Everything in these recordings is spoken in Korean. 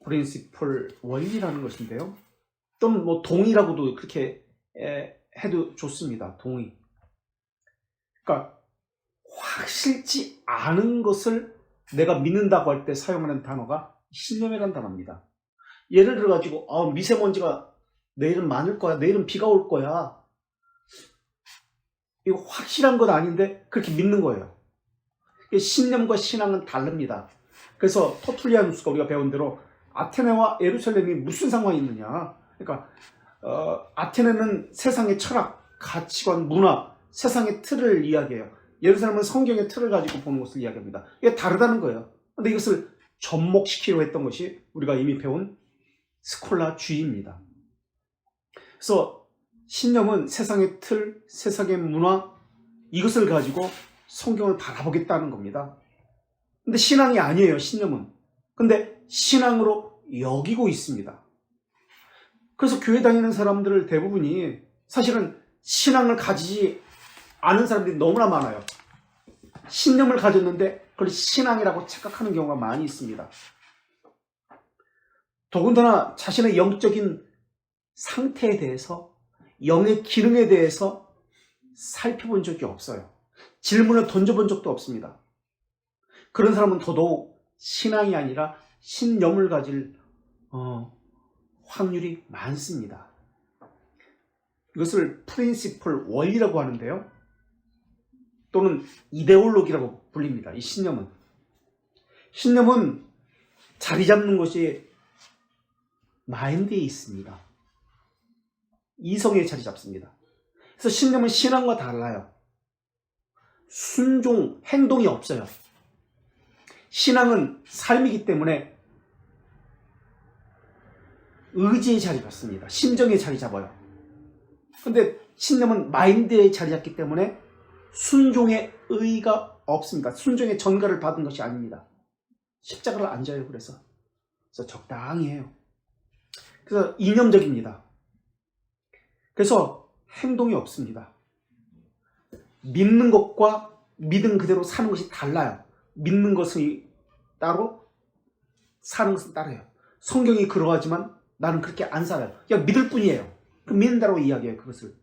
프린시플 원리라는 것인데요. 또는 뭐 동의라고도 그렇게 해도 좋습니다. 동의. 그러니까 확실치 않은 것을 내가 믿는다고 할 때 사용하는 단어가 신념이라는 단어입니다. 예를 들어 가지고 미세먼지가 내일은 많을 거야. 내일은 비가 올 거야. 이거 확실한 건 아닌데 그렇게 믿는 거예요. 신념과 신앙은 다릅니다. 그래서 터툴리아누스가 우리가 배운 대로 아테네와 예루살렘이 무슨 상황이 있느냐. 그러니까 아테네는 세상의 철학, 가치관, 문화, 세상의 틀을 이야기해요. 예루살렘은 성경의 틀을 가지고 보는 것을 이야기합니다. 이게 다르다는 거예요. 그런데 이것을 접목시키려 했던 것이 우리가 이미 배운 스콜라주의입니다. 그래서 신념은 세상의 틀, 세상의 문화, 이것을 가지고 성경을 바라보겠다는 겁니다. 근데 신앙이 아니에요, 신념은. 근데 신앙으로 여기고 있습니다. 그래서 교회 다니는 사람들 대부분이 사실은 신앙을 가지지 않은 사람들이 너무나 많아요. 신념을 가졌는데 그걸 신앙이라고 착각하는 경우가 많이 있습니다. 더군다나 자신의 영적인 상태에 대해서, 영의 기능에 대해서 살펴본 적이 없어요. 질문을 던져본 적도 없습니다. 그런 사람은 더더욱 신앙이 아니라 신념을 가질 확률이 많습니다. 이것을 프린시플 원리라고 하는데요. 또는 이데올로기라고 불립니다. 이 신념은. 신념은 자리 잡는 것이 마인드에 있습니다. 이성에 자리 잡습니다. 그래서 신념은 신앙과 달라요. 순종, 행동이 없어요. 신앙은 삶이기 때문에 의지에 자리 잡습니다. 심정에 자리 잡아요. 근데 신념은 마인드에 자리 잡기 때문에 순종의 의의가 없습니다. 순종의 전가를 받은 것이 아닙니다. 십자가를 안 져요. 그래서 적당히 해요. 그래서 이념적입니다. 그래서 행동이 없습니다. 믿는 것과 믿은 그대로 사는 것이 달라요. 믿는 것이 따로, 사는 것은 따로요. 성경이 그러하지만 나는 그렇게 안 살아요. 그냥 믿을 뿐이에요. 믿는다고 이야기해요. 그것을.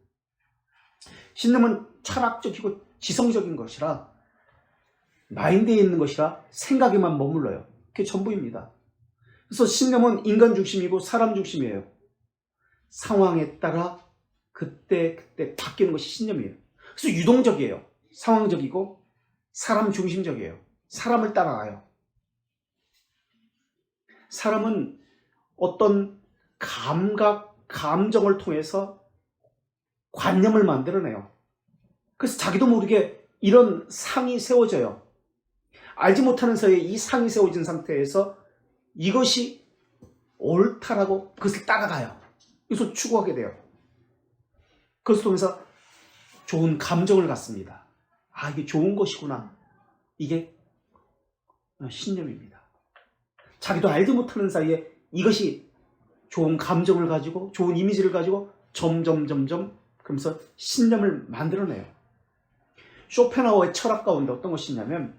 신념은 철학적이고 지성적인 것이라, 마인드에 있는 것이라 생각에만 머물러요. 그게 전부입니다. 그래서 신념은 인간 중심이고 사람 중심이에요. 상황에 따라 그때 바뀌는 것이 신념이에요. 그래서 유동적이에요. 상황적이고 사람 중심적이에요. 사람을 따라가요. 사람은 어떤 감각, 감정을 통해서 관념을 만들어내요. 그래서 자기도 모르게 이런 상이 세워져요. 알지 못하는 사이에 이 상이 세워진 상태에서 이것이 옳다라고 그것을 따라가요. 그래서 추구하게 돼요. 그것을 통해서 좋은 감정을 갖습니다. 이게 좋은 것이구나. 이게 신념입니다. 자기도 알지 못하는 사이에 이것이 좋은 감정을 가지고 좋은 이미지를 가지고 점점 그러면서 신념을 만들어내요. 쇼펜하우어의 철학 가운데 어떤 것이 있냐면,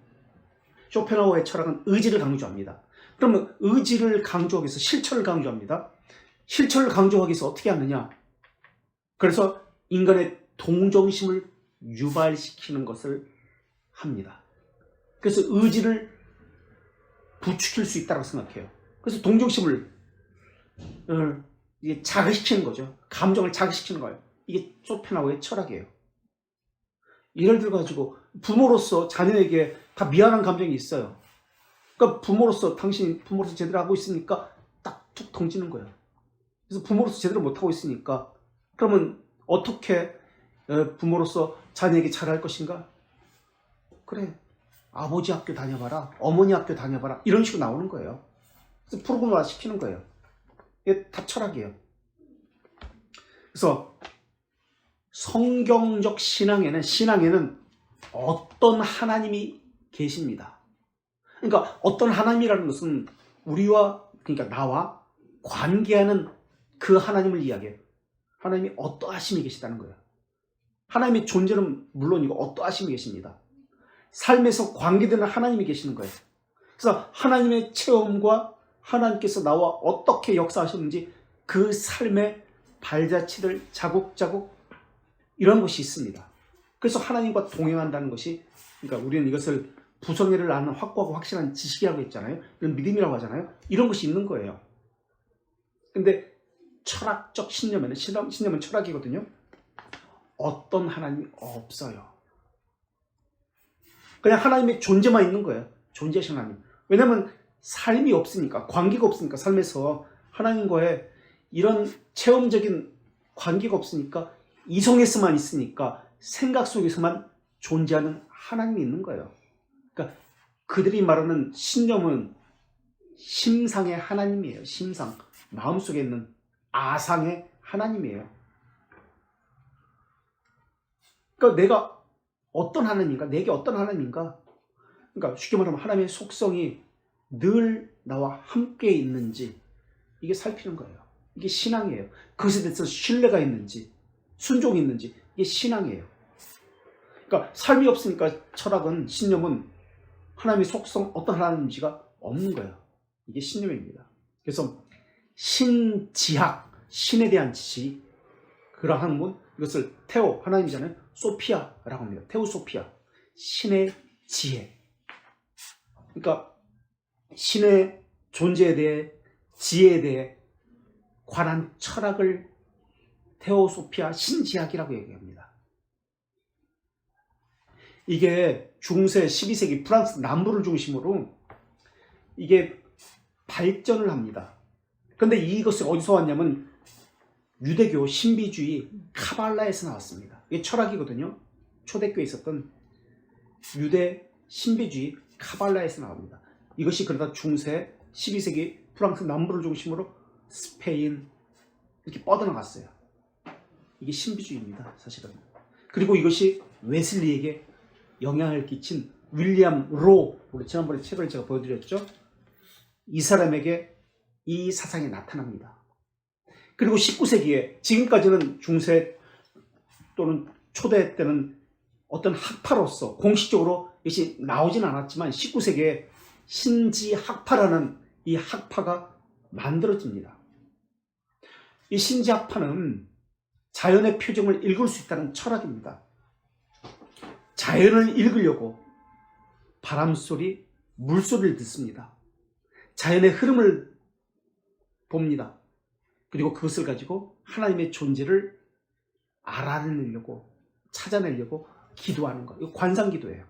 쇼펜하우어의 철학은 의지를 강조합니다. 그러면 의지를 강조하기 위해서 실천을 강조합니다. 실천을 강조하기 위해서 어떻게 하느냐? 그래서 인간의 동정심을 유발시키는 것을 합니다. 그래서 의지를 부추길 수 있다고 생각해요. 그래서 동정심을 자극시키는 거죠. 감정을 자극시키는 거예요. 이게 쇼펜하우어의 철학이에요. 예를 들어가지고 부모로서 자녀에게 다 미안한 감정이 있어요. 그러니까 당신이 부모로서 제대로 하고 있으니까 딱 툭 던지는 거예요. 그래서 부모로서 제대로 못하고 있으니까 그러면 어떻게 부모로서 자녀에게 잘할 것인가? 그래, 아버지 학교 다녀봐라, 어머니 학교 다녀봐라, 이런 식으로 나오는 거예요. 그래서 프로그램화 시키는 거예요. 이게 다 철학이에요. 그래서 성경적 신앙에는 어떤 하나님이 계십니다. 그러니까 어떤 하나님이라는 것은 그러니까 나와 관계하는 그 하나님을 이야기해요. 하나님이 어떠하심이 계시다는 거예요. 하나님의 존재는 물론이고 어떠하심이 계십니다. 삶에서 관계되는 하나님이 계시는 거예요. 그래서 하나님의 체험과 하나님께서 나와 어떻게 역사하셨는지 그 삶의 발자취를 자국자국 이런 것이 있습니다. 그래서 하나님과 동행한다는 것이, 그러니까 우리는 이것을 부성애를 아는 확고하고 확실한 지식이라고 했잖아요. 이런 믿음이라고 하잖아요. 이런 것이 있는 거예요. 근데 철학적 신념은 철학이거든요. 어떤 하나님이 없어요. 그냥 하나님의 존재만 있는 거예요. 존재하신 하나님. 왜냐하면 삶이 없으니까, 관계가 없으니까, 삶에서 하나님과의 이런 체험적인 관계가 없으니까, 이성에서만 있으니까, 생각 속에서만 존재하는 하나님이 있는 거예요. 그러니까 그들이 말하는 신념은 심상의 하나님이에요. 심상. 마음속에 있는 아상의 하나님이에요. 그러니까 내가 어떤 하나님인가? 내게 어떤 하나님인가? 그러니까 쉽게 말하면 하나님의 속성이 늘 나와 함께 있는지 이게 살피는 거예요. 이게 신앙이에요. 그것에 대해서 신뢰가 있는지, 순종이 있는지, 이게 신앙이에요. 그러니까 삶이 없으니까 철학은, 신념은 하나님의 속성, 어떤 하나님인지가 없는 거예요. 이게 신념입니다. 그래서 신지학, 신에 대한 지식, 그러한 분, 이것을 테오, 하나님이잖아요. 소피아라고 합니다. 테오소피아, 신의 지혜. 그러니까 신의 존재에 대해, 지혜에 대해 관한 철학을 테오소피아, 신지학이라고 얘기합니다. 이게 중세 12세기 프랑스 남부를 중심으로 이게 발전을 합니다. 그런데 이것이 어디서 왔냐면 유대교 신비주의 카발라에서 나왔습니다. 이게 철학이거든요. 초대교회에 있었던 유대 신비주의 카발라에서 나옵니다. 이것이 그러다 중세 12세기 프랑스 남부를 중심으로 스페인 이렇게 뻗어나갔어요. 이게 신비주의입니다, 사실은. 그리고 이것이 웨슬리에게 영향을 끼친 윌리엄 로, 우리 지난번에 책을 제가 보여드렸죠. 이 사람에게 이 사상이 나타납니다. 그리고 19세기에, 지금까지는 중세 또는 초대 때는 어떤 학파로서 공식적으로 이것이 나오진 않았지만 19세기에 신지학파라는 이 학파가 만들어집니다. 이 신지학파는 자연의 표정을 읽을 수 있다는 철학입니다. 자연을 읽으려고 바람소리, 물소리를 듣습니다. 자연의 흐름을 봅니다. 그리고 그것을 가지고 하나님의 존재를 알아내려고, 찾아내려고 기도하는 것. 이거 관상기도예요.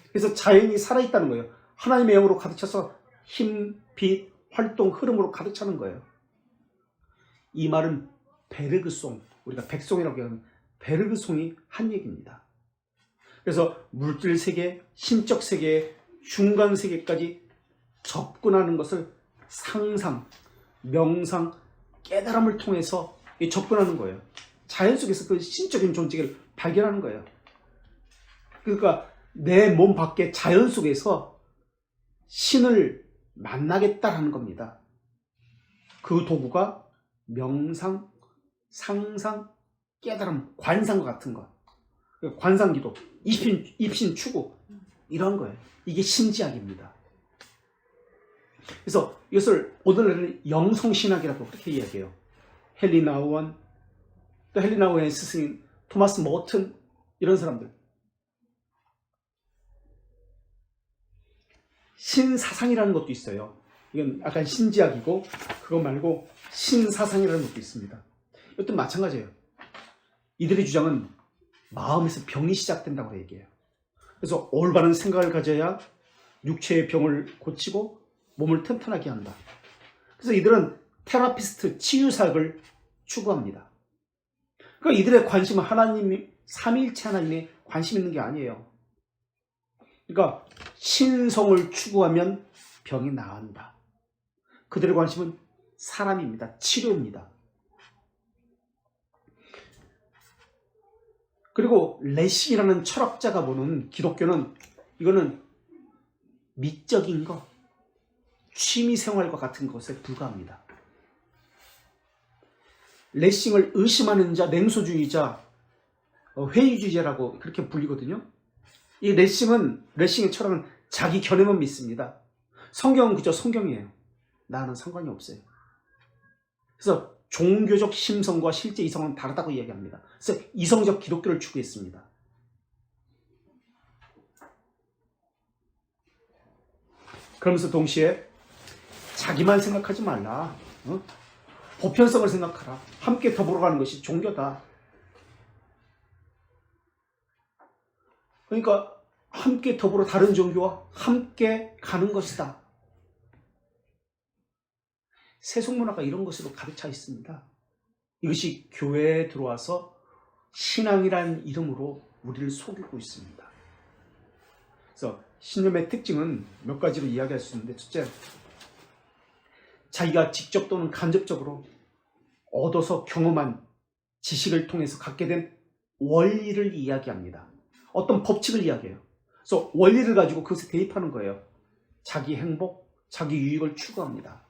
그래서 자연이 살아있다는 거예요. 하나님의 영으로 가득 차서 힘, 빛, 활동, 흐름으로 가득 차는 거예요. 이 말은 베르그송, 우리가 백송이라고 하는 베르그송이 한 얘기입니다. 그래서 물질 세계, 신적 세계, 중간 세계까지 접근하는 것을 상상, 명상, 깨달음을 통해서 접근하는 거예요. 자연 속에서 그 신적인 존재를 발견하는 거예요. 그러니까 내 몸 밖에 자연 속에서 신을 만나겠다라는 겁니다. 그 도구가 명상, 상상, 깨달음, 관상과 같은 것. 관상기도, 입신 추구, 이런 거예요. 이게 신지학입니다. 그래서 이것을 오늘날은 영성신학이라고 그렇게 이야기해요. 헨리 나우원, 또 헨리 나우원의 스승인 토마스 모튼, 이런 사람들. 신사상이라는 것도 있어요. 이건 약간 신지학이고, 그거 말고 신사상이라는 것도 있습니다. 이것도 마찬가지예요. 이들의 주장은 마음에서 병이 시작된다고 얘기해요. 그래서 올바른 생각을 가져야 육체의 병을 고치고 몸을 튼튼하게 한다. 그래서 이들은 테라피스트, 치유사학을 추구합니다. 그러니까 이들의 관심은 하나님, 삼위일체 하나님에 관심 있는 게 아니에요. 그러니까 신성을 추구하면 병이 나은다. 그들의 관심은 사람입니다. 치료입니다. 그리고 레싱이라는 철학자가 보는 기독교는, 이거는 미적인 것, 취미생활과 같은 것에 불과합니다. 레싱을 의심하는 자, 냉소주의자, 회의주의자라고 그렇게 불리거든요. 이 레싱의 철학은 자기 견해만 믿습니다. 성경은 그저 성경이에요. 나는 상관이 없어요. 그래서 종교적 심성과 실제 이성은 다르다고 이야기합니다. 그래서 이성적 기독교를 추구했습니다. 그러면서 동시에 자기만 생각하지 말라. 보편성을 생각하라. 함께 더불어 가는 것이 종교다. 그러니까 함께 더불어 다른 종교와 함께 가는 것이다. 세속문화가 이런 것으로 가득 차 있습니다. 이것이 교회에 들어와서 신앙이라는 이름으로 우리를 속이고 있습니다. 그래서 신념의 특징은 몇 가지로 이야기할 수 있는데, 첫째, 자기가 직접 또는 간접적으로 얻어서 경험한 지식을 통해서 갖게 된 원리를 이야기합니다. 어떤 법칙을 이야기해요. 그래서 원리를 가지고 그것에 대입하는 거예요. 자기 행복, 자기 유익을 추구합니다.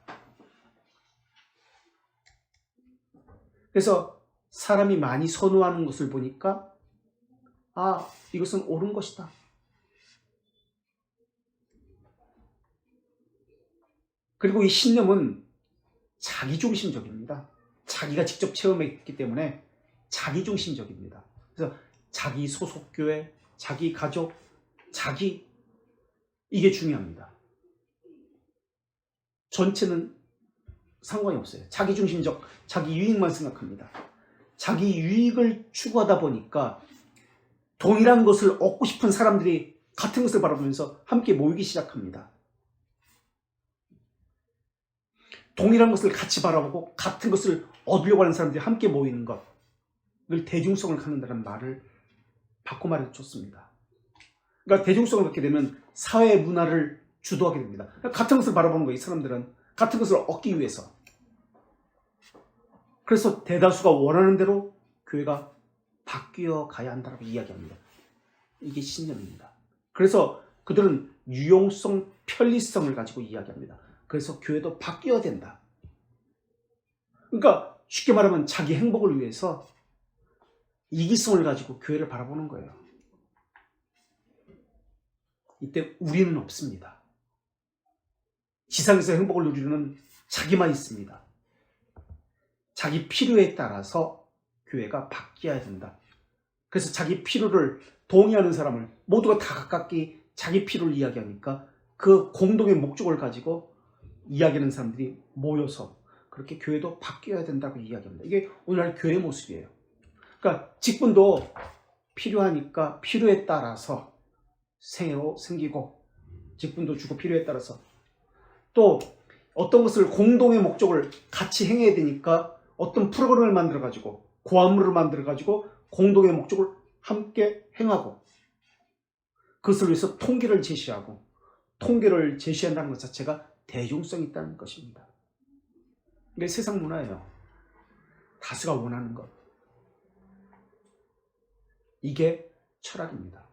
그래서 사람이 많이 선호하는 것을 보니까 이것은 옳은 것이다. 그리고 이 신념은 자기중심적입니다. 자기가 직접 체험했기 때문에 자기중심적입니다. 그래서 자기 소속교회, 자기 가족, 이게 중요합니다. 전체는 상관이 없어요. 자기중심적, 자기 유익만 생각합니다. 자기 유익을 추구하다 보니까 동일한 것을 얻고 싶은 사람들이 같은 것을 바라보면서 함께 모이기 시작합니다. 동일한 것을 같이 바라보고 같은 것을 얻으려고 하는 사람들이 함께 모이는 것, 이걸 대중성을 갖는다는 말을 바꿔 말해줬습니다. 그러니까 대중성을 갖게 되면 사회 문화를 주도하게 됩니다. 같은 것을 바라보는 거예요. 이 사람들은 같은 것을 얻기 위해서. 그래서 대다수가 원하는 대로 교회가 바뀌어 가야 한다고 이야기합니다. 이게 신념입니다. 그래서 그들은 유용성, 편리성을 가지고 이야기합니다. 그래서 교회도 바뀌어야 된다. 그러니까 쉽게 말하면 자기 행복을 위해서 이기성을 가지고 교회를 바라보는 거예요. 이때 우리는 없습니다. 지상에서 행복을 누리는 자기만 있습니다. 자기 필요에 따라서 교회가 바뀌어야 된다. 그래서 자기 필요를 동의하는 사람을 모두가 다 가깝게 자기 필요를 이야기하니까 그 공동의 목적을 가지고 이야기하는 사람들이 모여서 그렇게 교회도 바뀌어야 된다고 이야기합니다. 이게 오늘날 교회 모습이에요. 그러니까 직분도 필요하니까 필요에 따라서 새로 생기고, 직분도 주고 필요에 따라서 또 어떤 것을 공동의 목적을 같이 행해야 되니까 어떤 프로그램을 만들어가지고 고안물을 만들어가지고 공동의 목적을 함께 행하고, 그것을 위해서 통계를 제시하고, 통계를 제시한다는 것 자체가 대중성이 있다는 것입니다. 이게 세상 문화예요. 다수가 원하는 것. 이게 철학입니다.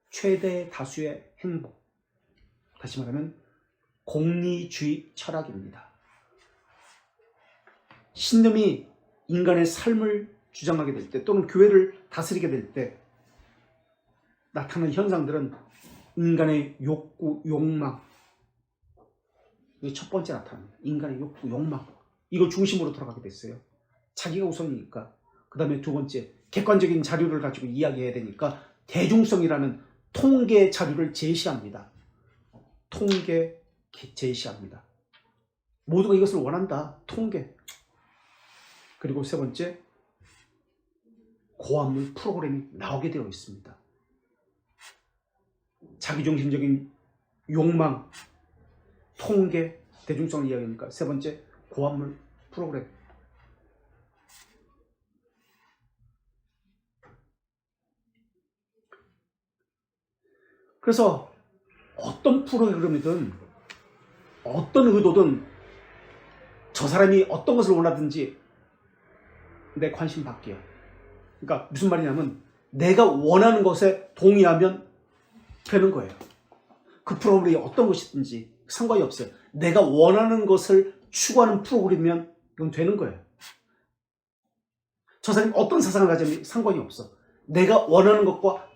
최대 다수의 행복. 다시 말하면 공리주의 철학입니다. 신념이 인간의 삶을 주장하게 될 때, 또는 교회를 다스리게 될 때 나타나는 현상들은 인간의 욕구, 욕망. 이게 첫 번째 나타납니다. 인간의 욕구, 욕망. 이걸 중심으로 돌아가게 됐어요. 자기가 우선이니까. 그 다음에 두 번째, 객관적인 자료를 가지고 이야기해야 되니까 대중성이라는 통계 자료를 제시합니다. 통계 제시합니다. 모두가 이것을 원한다. 통계. 그리고 세 번째, 고안물 프로그램이 나오게 되어 있습니다. 자기중심적인 욕망, 통계, 대중성을 이야기하니까 세 번째, 고안물 프로그램. 그래서 어떤 프로그램이든 어떤 의도든 저 사람이 어떤 것을 원하든지 내 관심 밖이야. 그러니까 무슨 말이냐면 내가 원하는 것에 동의하면 되는 거예요. 그 프로그램이 어떤 것이든지 상관이 없어요. 내가 원하는 것을 추구하는 프로그램이면 이건 되는 거예요. 저 사람이 어떤 사상을 가지면 상관이 없어. 내가 원하는 것과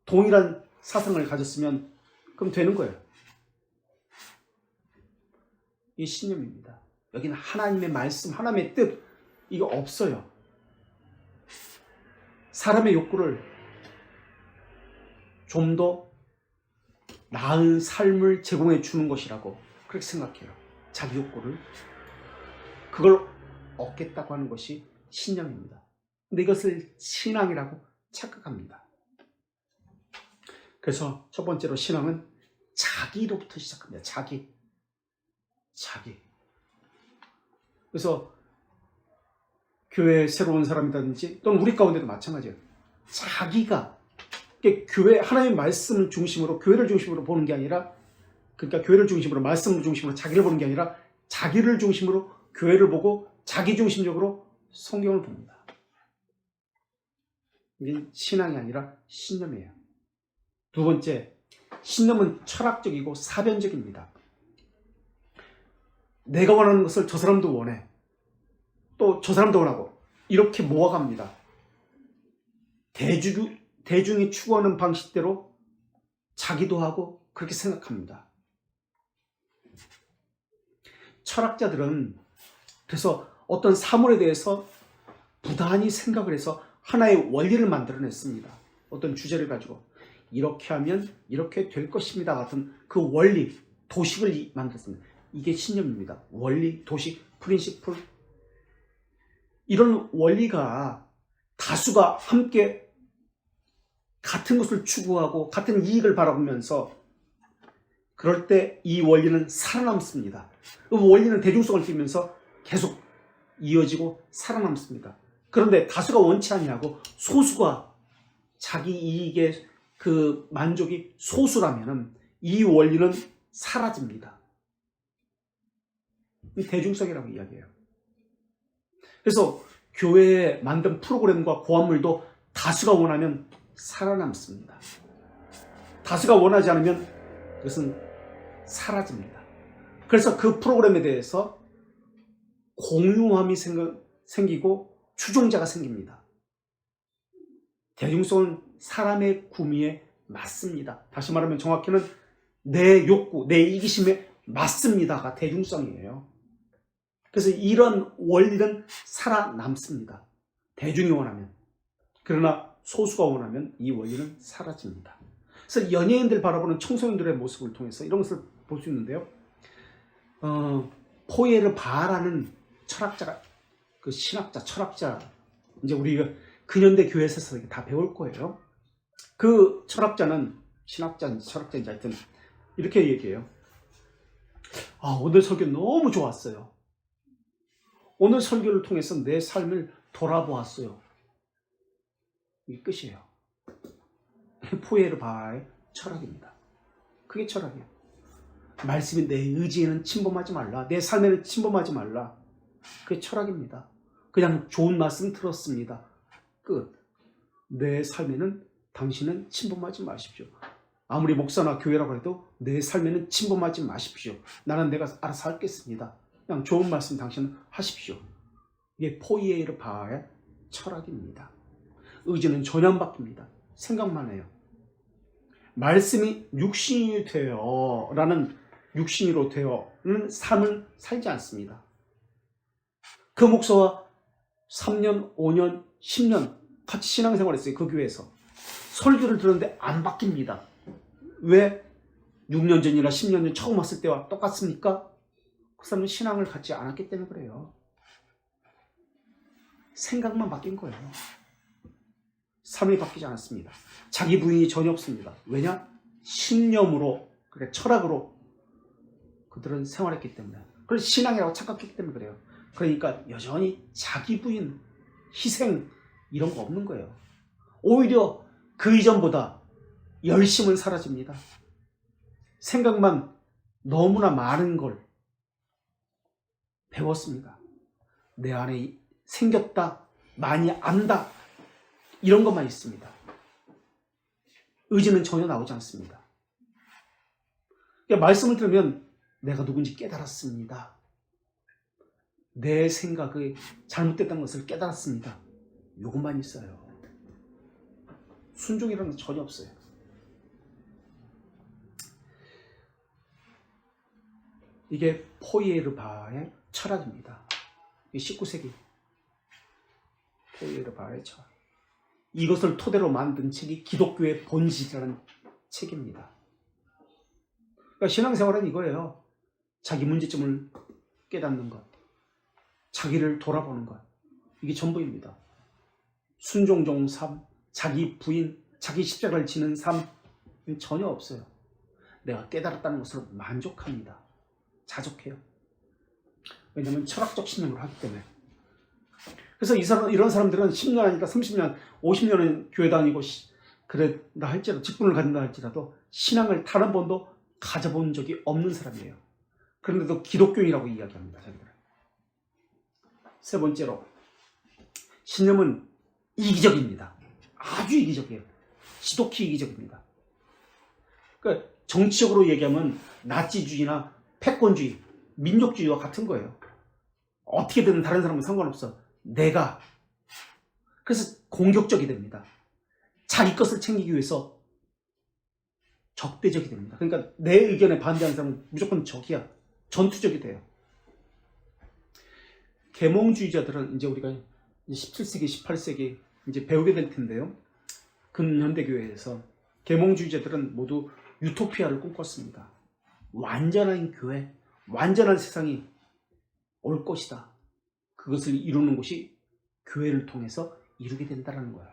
동일한 사상을 가졌으면 그럼 되는 거예요. 이게 신념입니다. 여기는 하나님의 말씀, 하나님의 뜻, 이거 없어요. 사람의 욕구를 좀 더 나은 삶을 제공해 주는 것이라고 그렇게 생각해요. 자기 욕구를. 그걸 얻겠다고 하는 것이 신념입니다. 근데 이것을 신앙이라고 착각합니다. 그래서 첫 번째로 신앙은 자기로부터 시작합니다. 자기. 그래서 교회에 새로 온 사람이라든지 또는 우리 가운데도 마찬가지예요. 자기가 교회 하나님의 말씀을 중심으로 교회를 중심으로 보는 게 아니라, 그러니까 교회를 중심으로 말씀을 중심으로 자기를 보는 게 아니라 자기를 중심으로 교회를 보고 자기 중심적으로 성경을 봅니다. 이게 신앙이 아니라 신념이에요. 두 번째, 신념은 철학적이고 사변적입니다. 내가 원하는 것을 저 사람도 원해. 또 저 사람도 원하고. 이렇게 모아갑니다. 대중이 추구하는 방식대로 자기도 하고 그렇게 생각합니다. 철학자들은 그래서 어떤 사물에 대해서 부단히 생각을 해서 하나의 원리를 만들어냈습니다. 어떤 주제를 가지고 이렇게 하면 이렇게 될 것입니다 같은 그 원리, 도식을 만들었습니다. 이게 신념입니다. 원리, 도식, 프린시플. 이런 원리가 다수가 함께 같은 것을 추구하고 같은 이익을 바라보면서 그럴 때 이 원리는 살아남습니다. 그 원리는 대중성을 띠면서 계속 이어지고 살아남습니다. 그런데 다수가 원치 아니하고 소수가 자기 이익의 그 만족이 소수라면 이 원리는 사라집니다. 이 대중성이라고 이야기해요. 그래서 교회에 만든 프로그램과 고안물도 다수가 원하면 살아남습니다. 다수가 원하지 않으면 그것은 사라집니다. 그래서 그 프로그램에 대해서 공유함이 생기고 추종자가 생깁니다. 대중성은 사람의 구미에 맞습니다. 다시 말하면 정확히는 내 욕구, 내 이기심에 맞습니다가 대중성이에요. 그래서 이런 원리는 살아남습니다. 대중이 원하면. 그러나 소수가 원하면 이 원리는 사라집니다. 그래서 연예인들 바라보는 청소년들의 모습을 통해서 이런 것을 볼 수 있는데요. 포이에르 바라는 철학자가, 그 신학자, 철학자, 이제 우리가 근현대 교회에서 다 배울 거예요. 그 철학자는, 신학자인지 철학자인지 하여튼 이렇게 얘기해요. 오늘 설교 너무 좋았어요. 오늘 설교를 통해서 내 삶을 돌아보았어요. 이게 끝이에요. 포이에르 바라의 철학입니다. 그게 철학이에요. 말씀이 내 의지에는 침범하지 말라. 내 삶에는 침범하지 말라. 그게 철학입니다. 그냥 좋은 말씀 들었습니다. 끝. 내 삶에는 당신은 침범하지 마십시오. 아무리 목사나 교회라고 해도 내 삶에는 침범하지 마십시오. 나는 내가 알아서 하겠습니다. 그냥 좋은 말씀 당신은 하십시오. 이게 포이에르 바의 철학입니다. 의지는 전혀 안 바뀝니다. 생각만 해요. 말씀이 육신이 되어 라는 육신으로 되어는 삶을 살지 않습니다. 그 목사와 3년, 5년, 10년 같이 신앙생활했어요. 그 교회에서. 설교를 들었는데 안 바뀝니다. 왜? 6년 전이나 10년 전 처음 왔을 때와 똑같습니까? 그 사람은 신앙을 갖지 않았기 때문에 그래요. 생각만 바뀐 거예요. 삶이 바뀌지 않았습니다. 자기 부인이 전혀 없습니다. 왜냐? 신념으로, 그래, 철학으로 그들은 생활했기 때문에. 그래서 신앙이라고 착각했기 때문에 그래요. 그러니까 여전히 자기 부인, 희생 이런 거 없는 거예요. 오히려 그 이전보다 열심은 사라집니다. 생각만 너무나 많은 걸 배웠습니다. 내 안에 생겼다, 많이 안다, 이런 것만 있습니다. 의지는 전혀 나오지 않습니다. 그러니까 말씀을 들으면 내가 누군지 깨달았습니다. 내 생각이 잘못됐다는 것을 깨달았습니다. 이것만 있어요. 순종이라는 게 전혀 없어요. 이게 포이에르바의 철학입니다. 19세기 포이에르바의 철학. 이것을 토대로 만든 책이 기독교의 본질이라는 책입니다. 그러니까 신앙생활은 이거예요. 자기 문제점을 깨닫는 것, 자기를 돌아보는 것, 이게 전부입니다. 순종종 삶, 자기 부인, 자기 십자가를 지는 삶 전혀 없어요. 내가 깨달았다는 것으로 만족합니다. 자족해요. 왜냐하면 철학적 신념을 하기 때문에. 그래서 이런 사람들은 10년 아니까 30년, 50년은 교회 다니고 그랬다 할지라도, 직분을 가진다 할지라도 신앙을 단 한 번도 가져본 적이 없는 사람이에요. 그런데도 기독교인이라고 이야기합니다. 자기들은. 세 번째로, 신념은 이기적입니다. 아주 이기적이에요. 지독히 이기적입니다. 그러니까 정치적으로 얘기하면 나치주의나 패권주의, 민족주의와 같은 거예요. 어떻게든 다른 사람은 상관없어. 내가. 그래서 공격적이 됩니다. 자기 것을 챙기기 위해서 적대적이 됩니다. 그러니까 내 의견에 반대하는 사람은 무조건 적이야. 전투적이 돼요. 계몽주의자들은 이제 우리가 17세기, 18세기 이제 배우게 될 텐데요. 근현대교회에서 계몽주의자들은 모두 유토피아를 꿈꿨습니다. 완전한 교회, 완전한 세상이 올 것이다. 그것을 이루는 곳이 교회를 통해서 이루게 된다는 거예요.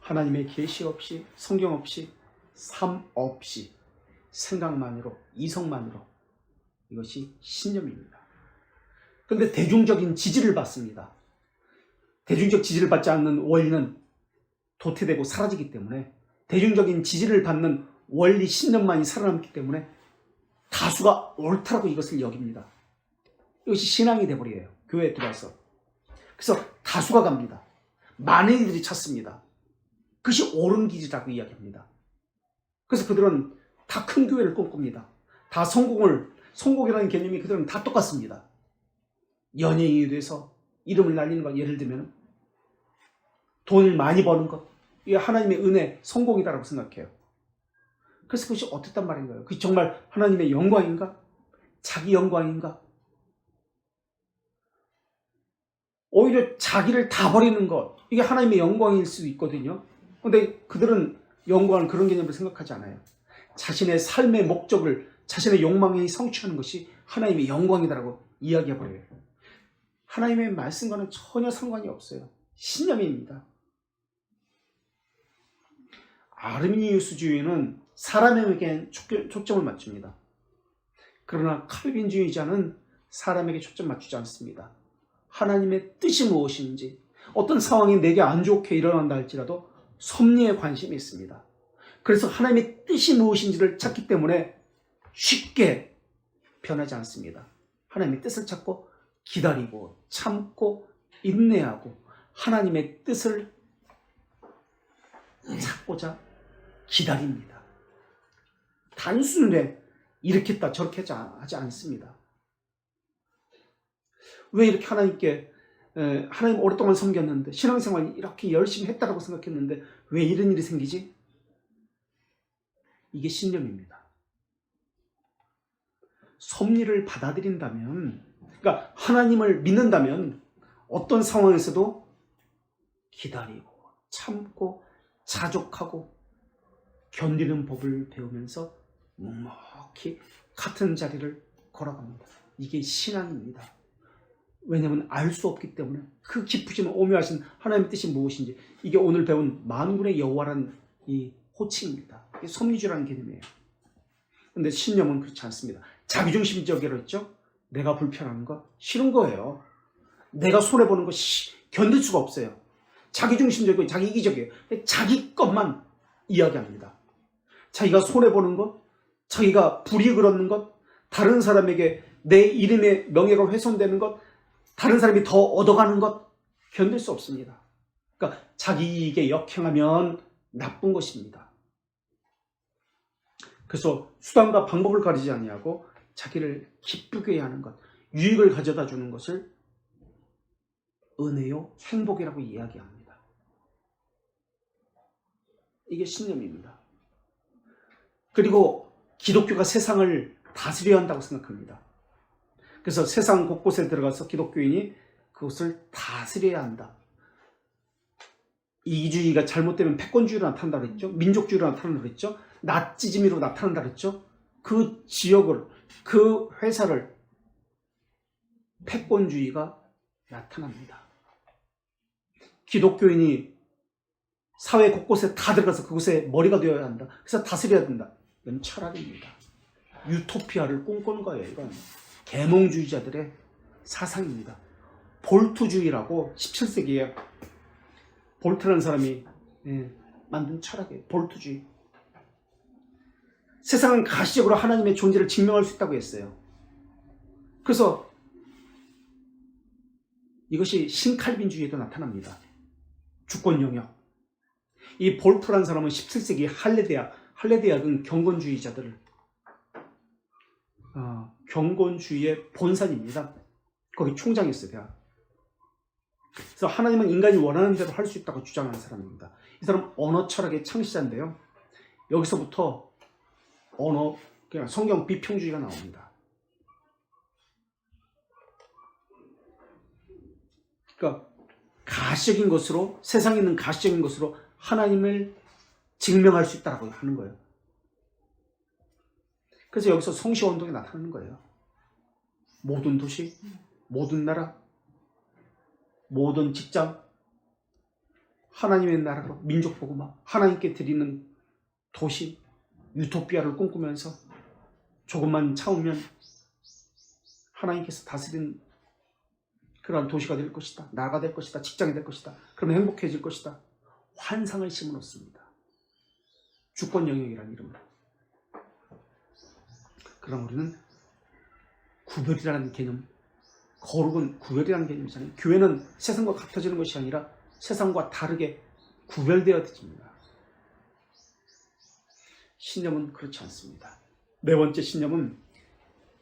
하나님의 계시 없이, 성경 없이, 삶 없이, 생각만으로, 이성만으로, 이것이 신념입니다. 그런데 대중적인 지지를 받습니다. 대중적 지지를 받지 않는 원리는 도태되고 사라지기 때문에, 대중적인 지지를 받는 원리 신념만이 살아남기 때문에 다수가 옳다라고 이것을 여깁니다. 이것이 신앙이 돼버려요. 교회에 들어와서. 그래서 다수가 갑니다. 많은 이들이 찾습니다. 그것이 옳은 길이라고 이야기합니다. 그래서 그들은 다 큰 교회를 꿈꿉니다. 다 성공이라는 개념이 그들은 다 똑같습니다. 연예인이 돼서 이름을 날리는 것, 예를 들면 돈을 많이 버는 것, 이게 하나님의 은혜, 성공이다라고 생각해요. 그래서 그것이 어땠단 말인가요? 그게 정말 하나님의 영광인가? 자기 영광인가? 오히려 자기를 다 버리는 것, 이게 하나님의 영광일 수도 있거든요. 그런데 그들은 영광을 그런 개념으로 생각하지 않아요. 자신의 삶의 목적을, 자신의 욕망에 성취하는 것이 하나님의 영광이다라고 이야기해버려요. 하나님의 말씀과는 전혀 상관이 없어요. 신념입니다. 아르미니우스주의는 사람에게 초점을 맞춥니다. 그러나 칼빈주의자는 사람에게 초점 맞추지 않습니다. 하나님의 뜻이 무엇인지, 어떤 상황이 내게 안 좋게 일어난다 할지라도 섭리에 관심이 있습니다. 그래서 하나님의 뜻이 무엇인지를 찾기 때문에 쉽게 변하지 않습니다. 하나님의 뜻을 찾고 기다리고 참고 인내하고 하나님의 뜻을 찾고자 기다립니다. 단순히 이렇게 했다 저렇게 하지 않습니다. 왜 이렇게 하나님 오랫동안 섬겼는데, 신앙생활 이렇게 열심히 했다라고 생각했는데 왜 이런 일이 생기지? 이게 신념입니다. 섭리를 받아들인다면, 그러니까 하나님을 믿는다면 어떤 상황에서도 기다리고 참고 자족하고 견디는 법을 배우면서 묵묵히 같은 자리를 걸어갑니다. 이게 신앙입니다. 왜냐하면 알 수 없기 때문에, 그 깊으신 오묘하신 하나님의 뜻이 무엇인지, 이게 오늘 배운 만군의 여호와라는 이 호칭입니다. 이게 섭리주라는 개념이에요. 그런데 신념은 그렇지 않습니다. 자기중심적이라고 했죠. 내가 불편한 거 싫은 거예요. 내가 손해보는 거 견딜 수가 없어요. 자기중심적이고 자기 이기적이에요. 자기 것만 이야기합니다. 자기가 손해보는 것, 자기가 불이익을 얻는 것, 다른 사람에게 내 이름의 명예가 훼손되는 것, 다른 사람이 더 얻어가는 것 견딜 수 없습니다. 그러니까 자기 이익에 역행하면 나쁜 것입니다. 그래서 수단과 방법을 가리지 아니하고 자기를 기쁘게 하는 것, 유익을 가져다 주는 것을 은혜요, 행복이라고 이야기합니다. 이게 신념입니다. 그리고 기독교가 세상을 다스려야 한다고 생각합니다. 그래서 세상 곳곳에 들어가서 기독교인이 그것을 다스려야 한다. 이기주의가 잘못되면 패권주의로 나타난다 그랬죠. 민족주의로 나타난다 그랬죠. 나치즘으로 나타난다 그랬죠. 그 지역을, 그 회사를 패권주의가 나타납니다. 기독교인이 사회 곳곳에 다 들어가서 그곳에 머리가 되어야 한다. 그래서 다스려야 된다. 이건 철학입니다. 유토피아를 꿈꾸는 거예요. 이건 계몽주의자들의 사상입니다. 볼트주의라고 17세기에 볼트라는 사람이 만든 철학이에요. 볼트주의. 세상은 가시적으로 하나님의 존재를 증명할 수 있다고 했어요. 그래서 이것이 신칼빈주의에도 나타납니다. 주권 영역. 이 볼트라는 사람은 17세기 할레대학은 경건주의자들을 경건주의의 본산입니다. 거기 총장이었어요. 대학. 그래서 하나님은 인간이 원하는 대로 할 수 있다고 주장하는 사람입니다. 이 사람은 언어 철학의 창시자인데요. 여기서부터 그냥 성경 비평주의가 나옵니다. 그러니까 가시적인 것으로, 세상에 있는 가시적인 것으로 하나님을 증명할 수 있다고 하는 거예요. 그래서 여기서 성시운동이 나타나는 거예요. 모든 도시, 모든 나라, 모든 직장, 하나님의 나라로 민족 복음화, 하나님께 드리는 도시, 유토피아를 꿈꾸면서 조금만 참으면 하나님께서 다스리는 그러한 도시가 될 것이다. 나라가 될 것이다. 직장이 될 것이다. 그러면 행복해질 것이다. 환상을 심어놓습니다. 주권 영역이라는 이름으로. 그럼 우리는 구별이라는 개념, 거룩은 구별이라는 개념이잖아요. 교회는 세상과 같아지는 것이 아니라 세상과 다르게 구별되어집니다. 신념은 그렇지 않습니다. 네 번째 신념은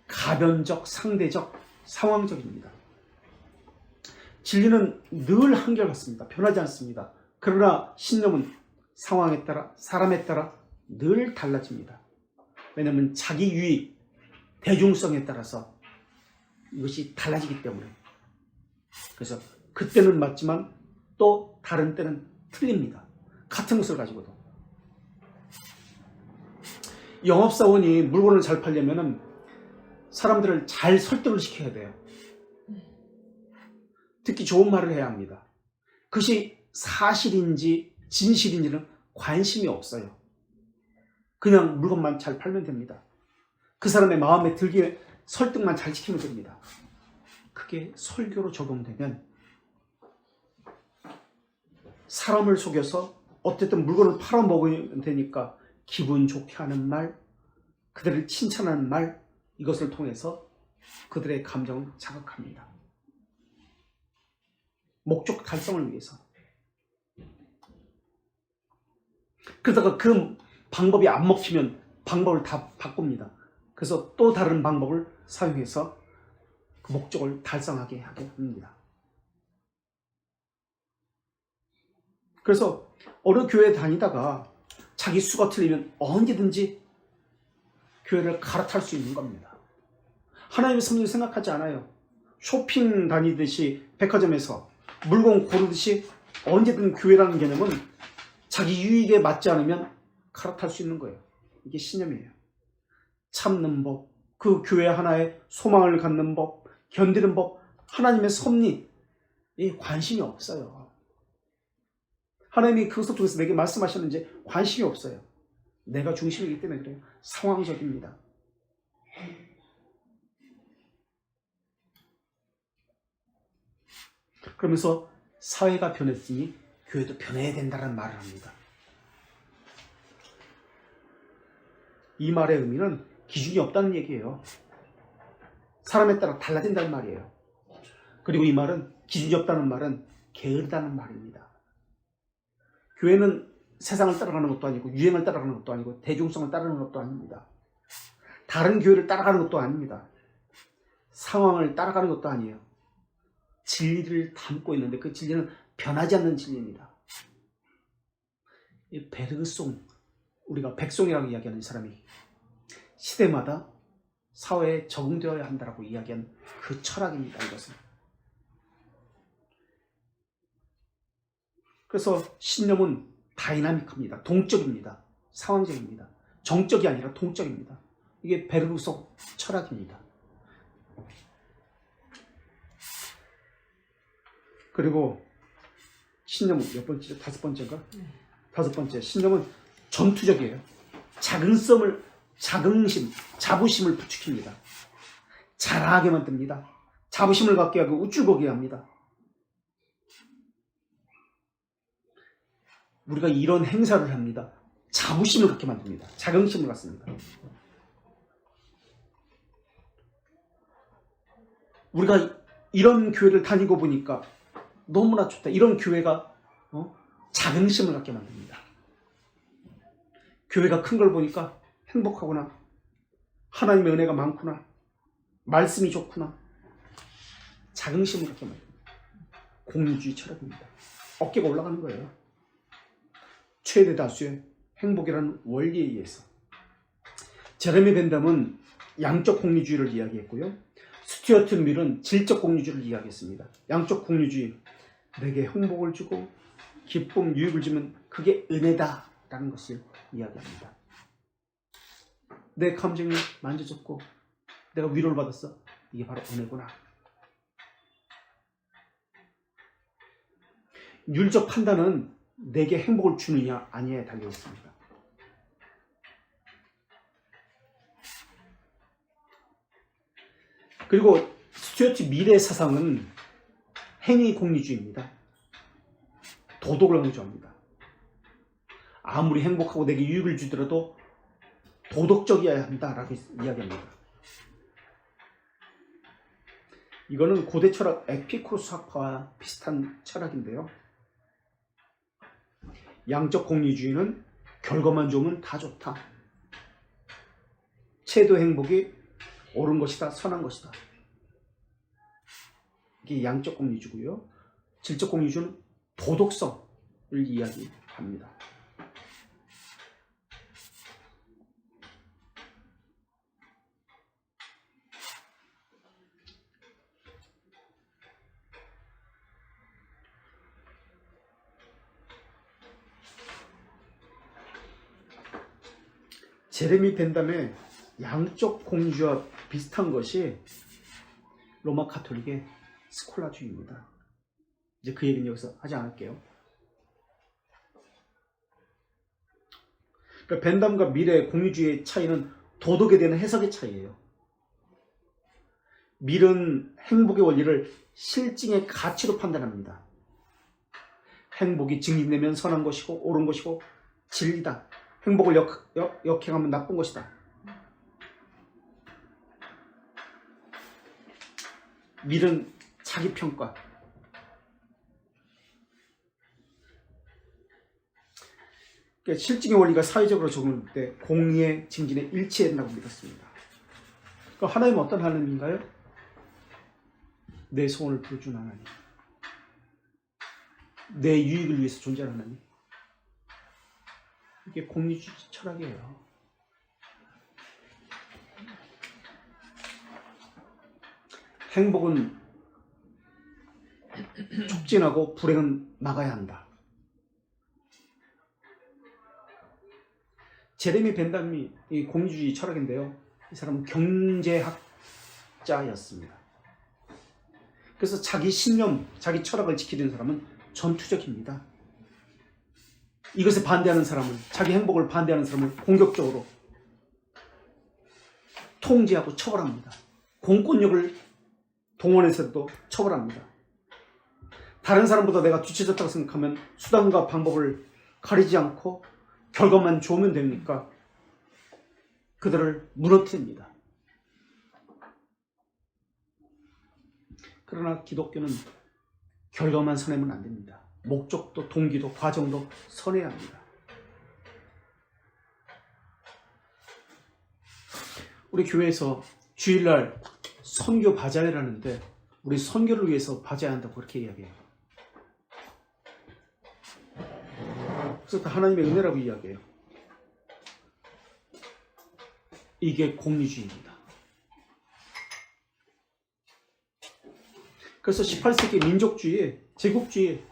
가변적, 상대적, 상황적입니다. 진리는 늘 한결같습니다. 변하지 않습니다. 그러나 신념은 상황에 따라, 사람에 따라 늘 달라집니다. 왜냐하면 자기 유익, 대중성에 따라서 이것이 달라지기 때문에. 그래서 그때는 맞지만 또 다른 때는 틀립니다. 같은 것을 가지고도. 영업사원이 물건을 잘 팔려면 사람들을 잘 설득을 시켜야 돼요. 특히 좋은 말을 해야 합니다. 그것이 사실인지 진실인지는 관심이 없어요. 그냥 물건만 잘 팔면 됩니다. 그 사람의 마음에 들게 설득만 잘 시키면 됩니다. 그게 설교로 적용되면 사람을 속여서 어쨌든 물건을 팔아먹으면 되니까 기분 좋게 하는 말, 그들을 칭찬하는 말, 이것을 통해서 그들의 감정을 자극합니다. 목적 달성을 위해서. 그러다가 그 방법이 안 먹히면 방법을 다 바꿉니다. 그래서 또 다른 방법을 사용해서 그 목적을 달성하게 하게 합니다. 그래서 어느 교회 다니다가 자기 수가 틀리면 언제든지 교회를 갈아탈 수 있는 겁니다. 하나님의 섭리를 생각하지 않아요. 쇼핑 다니듯이 백화점에서 물건 고르듯이 언제든 교회라는 개념은 자기 유익에 맞지 않으면 갈아탈 수 있는 거예요. 이게 신념이에요. 참는 법, 그 교회 하나에 소망을 갖는 법, 견디는 법, 하나님의 섭리에 관심이 없어요. 하나님이 그것을 통해서 내게 말씀하셨는지 관심이 없어요. 내가 중심이기 때문에 그래요. 상황적입니다. 그러면서 사회가 변했으니 교회도 변해야 된다는 말을 합니다. 이 말의 의미는 기준이 없다는 얘기예요. 사람에 따라 달라진다는 말이에요. 그리고 이 말은 기준이 없다는 말은 게으르다는 말입니다. 교회는 세상을 따라가는 것도 아니고 유행을 따라가는 것도 아니고 대중성을 따라가는 것도 아닙니다. 다른 교회를 따라가는 것도 아닙니다. 상황을 따라가는 것도 아니에요. 진리를 담고 있는데 그 진리는 변하지 않는 진리입니다. 이 베르송, 우리가 백송이라고 이야기하는 사람이 시대마다 사회에 적응되어야 한다라고 이야기한 그 철학입니다. 이것은. 그래서 신념은 다이나믹합니다. 동적입니다. 상황적입니다. 정적이 아니라 동적입니다. 이게 베르누소 철학입니다. 그리고 신념은 몇 번째죠? 다섯 번째인가? 다섯 번째, 신념은 전투적이에요. 자부심을 부추깁니다. 잘하게 만듭니다. 자부심을 갖게 하고 우쭐거리게 합니다. 우리가 이런 행사를 합니다. 자부심을 갖게 만듭니다. 자긍심을 갖습니다. 우리가 이런 교회를 다니고 보니까 너무나 좋다. 이런 교회가 자긍심을 갖게 만듭니다. 교회가 큰 걸 보니까 행복하구나. 하나님의 은혜가 많구나. 말씀이 좋구나. 자긍심을 갖게 만듭니다. 공유주의 철학입니다. 어깨가 올라가는 거예요. 최대 다수의 행복이라는 원리에 의해서. 제레미 벤담은 양적 공유주의를 이야기했고요. 스튜어트 밀은 질적 공유주의를 이야기했습니다. 양적 공유주의, 내게 행복을 주고 기쁨, 유익을 주면 그게 은혜다라는 것을 이야기합니다. 내 감정이 만져졌고 내가 위로를 받았어. 이게 바로 은혜구나. 윤리적 판단은 내게 행복을 주느냐 아니냐에 달려 있습니다. 그리고 스튜어트 밀의 사상은 행위 공유주의입니다. 도덕을 강조합니다. 아무리 행복하고 내게 유익을 주더라도 도덕적이어야 한다라고 이야기합니다. 이거는 고대 철학 에피쿠로스 학파와 비슷한 철학인데요. 양적 공유주의는 결과만 좋으면 다 좋다. 최도 행복이 옳은 것이다, 선한 것이다. 이게 양적 공유주고요. 질적 공유주는 도덕성을 이야기합니다. 제레미 벤담의 양적 공유주와 비슷한 것이 로마 가톨릭의 스콜라주의입니다. 이제 그 얘기는 여기서 하지 않을게요. 그러니까 벤담과 밀의 공유주의의 차이는 도덕에 대한 해석의 차이예요. 밀은 행복의 원리를 실증의 가치로 판단합니다. 행복이 증진되면 선한 것이고 옳은 것이고 진리다. 행복을 역행하면 나쁜 것이다. 밀은 자기평가. 그러니까 실증의 원리가 사회적으로 적용될 때 공의의 증진에 일치된다고 믿었습니다. 그럼 하나님은 어떤 하나님인가요? 내 소원을 들어준 하나님. 내 유익을 위해서 존재하는 하나님. 이게 공유주의 철학이에요. 행복은 촉진하고 불행은 막아야 한다. 제레미 벤담이 이 공유주의 철학인데요. 이 사람은 경제학자였습니다. 그래서 자기 신념, 자기 철학을 지키는 사람은 전투적입니다. 이것에 반대하는 사람은, 자기 행복을 반대하는 사람을 공격적으로 통제하고 처벌합니다. 공권력을 동원해서도 처벌합니다. 다른 사람보다 내가 뒤처졌다고 생각하면 수단과 방법을 가리지 않고 결과만 좋으면 됩니까? 그들을 무너뜨립니다. 그러나 기독교는 결과만 선하면 안 됩니다. 목적도 동기도 과정도 선해야 합니다. 우리 교회에서 주일날 선교 바자회를 하는데 우리 선교를 위해서 바자회 한다고 그렇게 이야기해요. 그래서 다 하나님의 은혜라고 이야기해요. 이게 공유주의입니다. 그래서 18세기 민족주의, 제국주의,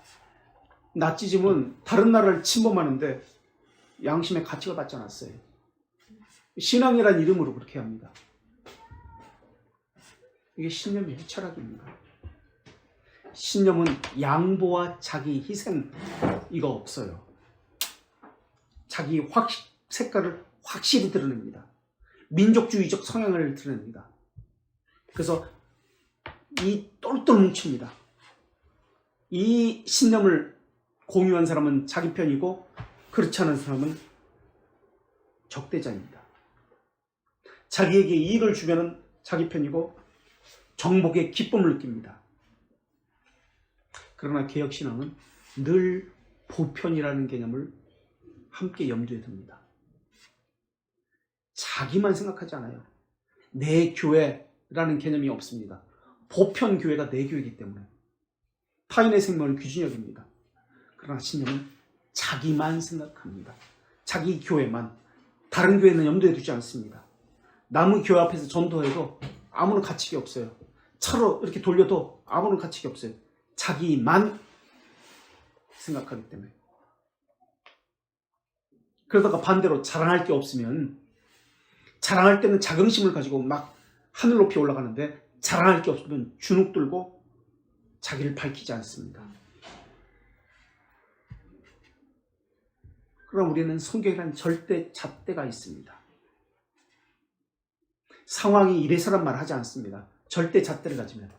나치즘은 다른 나라를 침범하는데 양심의 가치가 받지 않았어요. 신앙이란 이름으로 그렇게 합니다. 이게 신념의 철학입니다. 신념은 양보와 자기 희생 이거 없어요. 자기 색깔을 확실히 드러냅니다. 민족주의적 성향을 드러냅니다. 그래서 이 똘똘 뭉칩니다. 이 신념을 공유한 사람은 자기 편이고 그렇지 않은 사람은 적대자입니다. 자기에게 이익을 주면은 자기 편이고 정복의 기쁨을 느낍니다. 그러나 개혁신앙은 늘 보편이라는 개념을 함께 염두에 둡니다. 자기만 생각하지 않아요. 내 교회라는 개념이 없습니다. 보편 교회가 내 교회이기 때문에 타인의 생명을 귀중히 여깁니다. 그러나 신념은 자기만 생각합니다. 자기 교회만, 다른 교회는 염두에 두지 않습니다. 남의 교회 앞에서 전도해도 아무런 가치가 없어요. 차로 이렇게 돌려도 아무런 가치가 없어요. 자기만 생각하기 때문에. 그러다가 반대로 자랑할 게 없으면, 자랑할 때는 자긍심을 가지고 막 하늘 높이 올라가는데 자랑할 게 없으면 주눅 들고 자기를 밝히지 않습니다. 그럼 우리는 성경이란 절대 잣대가 있습니다. 상황이 이래서란 말 하지 않습니다. 절대 잣대를 가지면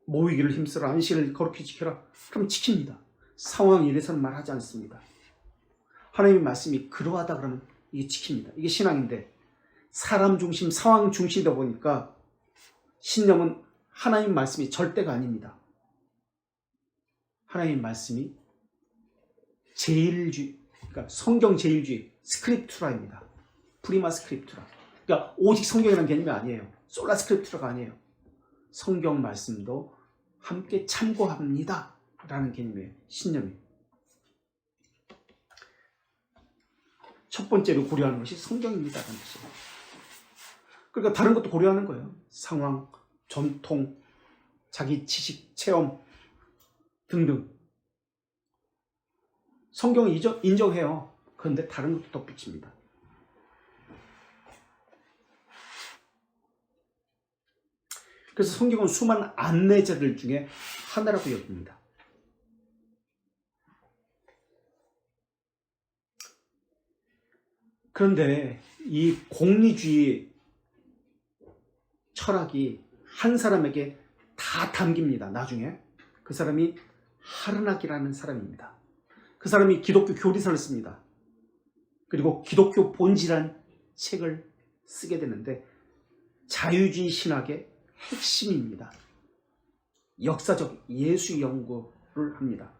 모이기를 힘쓰라, 안식을 거룩히 지켜라. 그럼 지킵니다. 상황이 이래서는 말 하지 않습니다. 하나님의 말씀이 그러하다 그러면 이게 지킵니다. 이게 신앙인데 사람 중심, 상황 중심이다 보니까 신념은 하나님 말씀이 절대가 아닙니다. 하나님 말씀이 제일주의, 그러니까 성경 제일주의, 스크립투라입니다. 프리마 스크립투라. 그러니까 오직 성경이라는 개념이 아니에요. 솔라 스크립투라가 아니에요. 성경 말씀도 함께 참고합니다 라는 개념이에요. 신념이. 첫 번째로 고려하는 것이 성경입니다 라는 뜻이에요. 그러니까 다른 것도 고려하는 거예요. 상황, 전통, 자기 지식, 체험 등등. 성경은 인정해요. 그런데 다른 것도 덧붙입니다. 그래서 성경은 수많은 안내자들 중에 하나라고 여깁니다. 그런데 이 공리주의 철학이 한 사람에게 다 담깁니다. 나중에 그 사람이 하르낙이라는 사람입니다. 그 사람이 기독교 교리서를 씁니다. 그리고 기독교 본질이라는 책을 쓰게 되는데 자유주의 신학의 핵심입니다. 역사적 예수 연구를 합니다.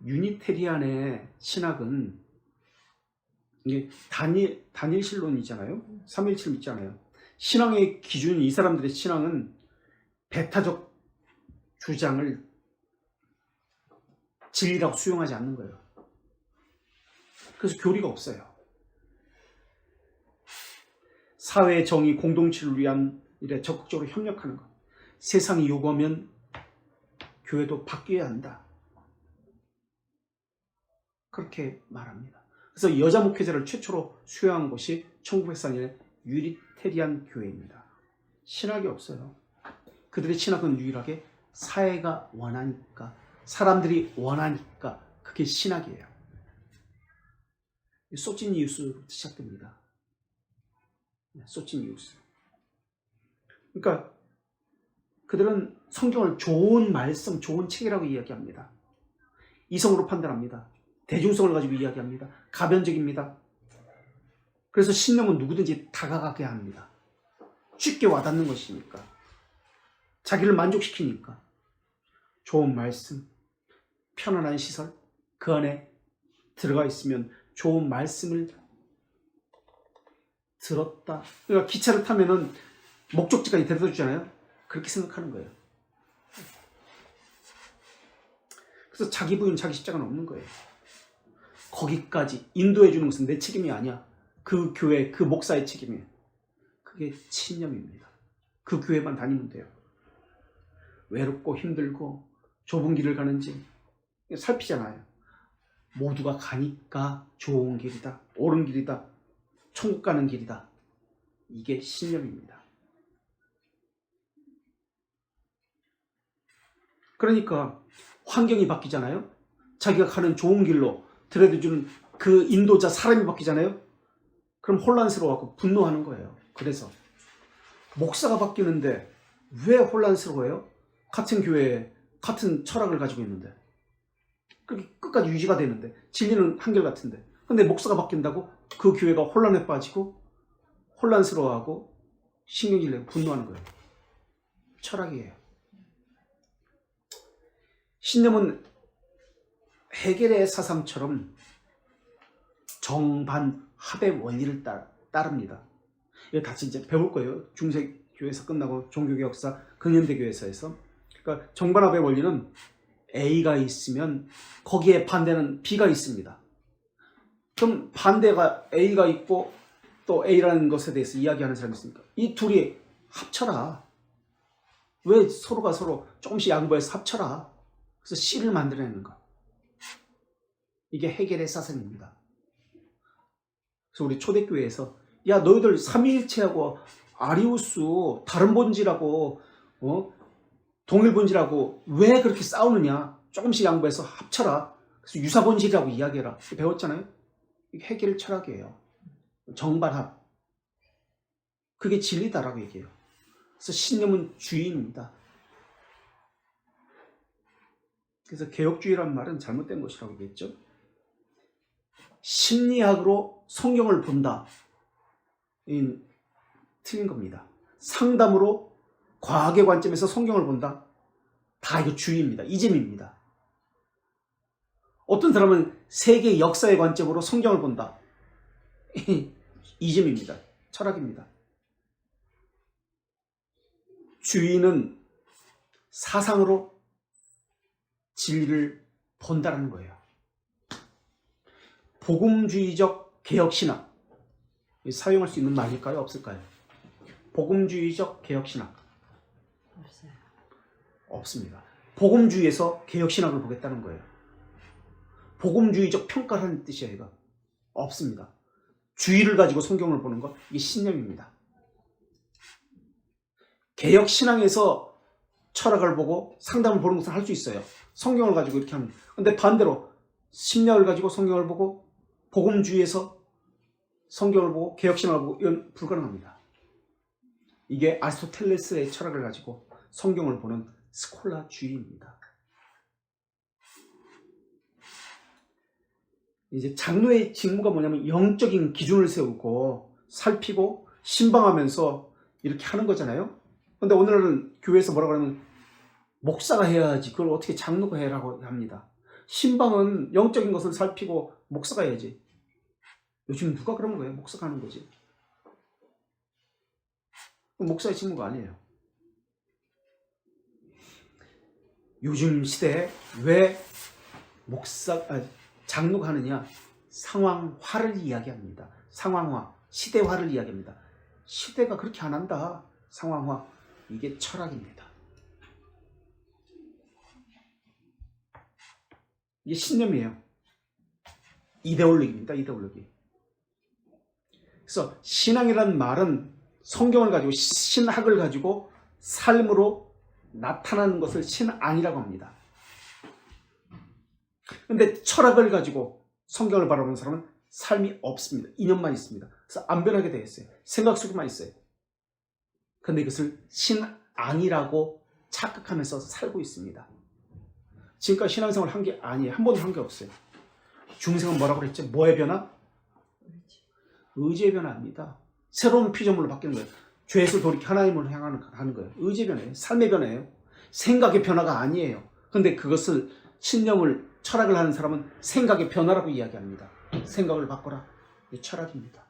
유니테리안의 신학은 이게 다니엘신론이잖아요. 317 믿잖아요. 신앙의 기준이, 이 사람들의 신앙은 배타적 주장을 진리라고 수용하지 않는 거예요. 그래서 교리가 없어요. 사회의 정의, 공동체를 위한 일에 적극적으로 협력하는 것. 세상이 요구하면 교회도 바뀌어야 한다. 그렇게 말합니다. 그래서 여자 목회자를 최초로 수용한 것이 1904년에 유니테리안 교회입니다. 신학이 없어요. 그들의 신학은 유일하게 사회가 원하니까, 사람들이 원하니까 그게 신학이에요. 소치니우스부터 시작됩니다. 소치니우스. 그러니까 그들은 성경을 좋은 말씀, 좋은 책이라고 이야기합니다. 이성으로 판단합니다. 대중성을 가지고 이야기합니다. 가변적입니다. 그래서 신념은 누구든지 다가가게 합니다. 쉽게 와닿는 것이니까. 자기를 만족시키니까. 좋은 말씀, 편안한 시설, 그 안에 들어가 있으면 좋은 말씀을 들었다. 그러니까 기차를 타면은 목적지까지 데려다 주잖아요. 그렇게 생각하는 거예요. 그래서 자기 부인, 자기 십자가는 없는 거예요. 거기까지 인도해 주는 것은 내 책임이 아니야. 그 교회, 그 목사의 책임이에요. 그게 신념입니다. 그 교회만 다니면 돼요. 외롭고 힘들고 좁은 길을 가는지 살피잖아요. 모두가 가니까 좋은 길이다, 옳은 길이다, 천국 가는 길이다. 이게 신념입니다. 그러니까 환경이 바뀌잖아요. 자기가 가는 좋은 길로 들여다주는 그 인도자 사람이 바뀌잖아요. 그럼 혼란스러워하고 분노하는 거예요. 그래서 목사가 바뀌는데 왜 혼란스러워요? 같은 교회에 같은 철학을 가지고 있는데, 그렇게 끝까지 유지가 되는데, 진리는 한결같은데, 근데 목사가 바뀐다고 그 교회가 혼란에 빠지고 혼란스러워하고 신경질 내고 분노하는 거예요. 철학이에요. 신념은 헤겔의 사상처럼 정반합의 원리를 따릅니다. 이거 다 진짜 배울 거예요. 중세교회에서 끝나고 종교개혁사 근현대교회에서. 그러니까 정반합의 원리는 A가 있으면 거기에 반대는 B가 있습니다. 그럼 반대가 A가 있고 또 A라는 것에 대해서 이야기하는 사람이 있으니까 이 둘이 합쳐라. 왜 서로가 서로 조금씩 양보해서 합쳐라. 그래서 C를 만들어내는 거. 이게 헤겔의 사상입니다. 그래서 우리 초대교회에서 야 너희들 삼위일체하고 아리우스 다른 본질하고 동일 본질하고 왜 그렇게 싸우느냐. 조금씩 양보해서 합쳐라. 그래서 유사본질이라고 이야기해라. 배웠잖아요. 이게 헤겔 철학이에요. 정반합. 그게 진리다라고 얘기해요. 그래서 신념은 주인입니다. 그래서 개혁주의란 말은 잘못된 것이라고 얘기했죠. 심리학으로 성경을 본다. 틀린 겁니다. 상담으로 과학의 관점에서 성경을 본다. 다 이거 주의입니다. 이즘입니다. 어떤 사람은 세계 역사의 관점으로 성경을 본다. 이즘입니다. 철학입니다. 주의는 사상으로 진리를 본다는 거예요. 복음주의적 개혁신학. 사용할 수 있는 말일까요? 없을까요? 복음주의적 개혁신학. 없어요. 없습니다. 복음주의에서 개혁신학을 보겠다는 거예요. 복음주의적 평가를 하는 뜻이에요. 이거. 없습니다. 주의를 가지고 성경을 보는 것, 이게 신념입니다. 개혁신앙에서 철학을 보고 상담을 보는 것은 할 수 있어요. 성경을 가지고 이렇게 하면. 근데 반대로 심리학을 가지고 성경을 보고 복음주의에서 성경을 보고 개혁신학을 보고 이건 불가능합니다. 이게 아리스토텔레스의 철학을 가지고 성경을 보는 스콜라주의입니다. 이제 장로의 직무가 뭐냐면 영적인 기준을 세우고 살피고 신방하면서 이렇게 하는 거잖아요. 근데 오늘은 교회에서 뭐라고 하면 목사가 해야지 그걸 어떻게 장로가 해라고 합니다. 신방은 영적인 것을 살피고 목사가 해야지. 요즘 누가 그런 거예요? 목사가 하는 거지. 목사의 직무가 아니에요. 요즘 시대에 왜 장로가 하느냐? 상황화를 이야기합니다. 상황화, 시대화를 이야기합니다. 시대가 그렇게 안 한다. 상황화, 이게 철학입니다. 이게 신념이에요. 이데올로기입니다. 이데올로기. 그래서 신앙이라는 말은 성경을 가지고 신학을 가지고 삶으로 나타나는 것을 신앙이라고 합니다. 그런데 철학을 가지고 성경을 바라보는 사람은 삶이 없습니다. 이념만 있습니다. 그래서 안 변하게 되어 있어요. 생각 속에만 있어요. 그런데 이것을 신앙이라고 착각하면서 살고 있습니다. 지금까지 신앙생활을 한 게 아니에요. 한 번도 한 게 없어요. 중생은 뭐라고 그랬죠? 뭐의 변화? 의지의 변화입니다. 새로운 피조물로 바뀌는 거예요. 죄에서 돌이켜 하나님을 향하는 거예요. 의지의 변화예요. 삶의 변화예요. 생각의 변화가 아니에요. 그런데 그것을 신념을 철학을 하는 사람은 생각의 변화라고 이야기합니다. 생각을 바꿔라. 이게 철학입니다.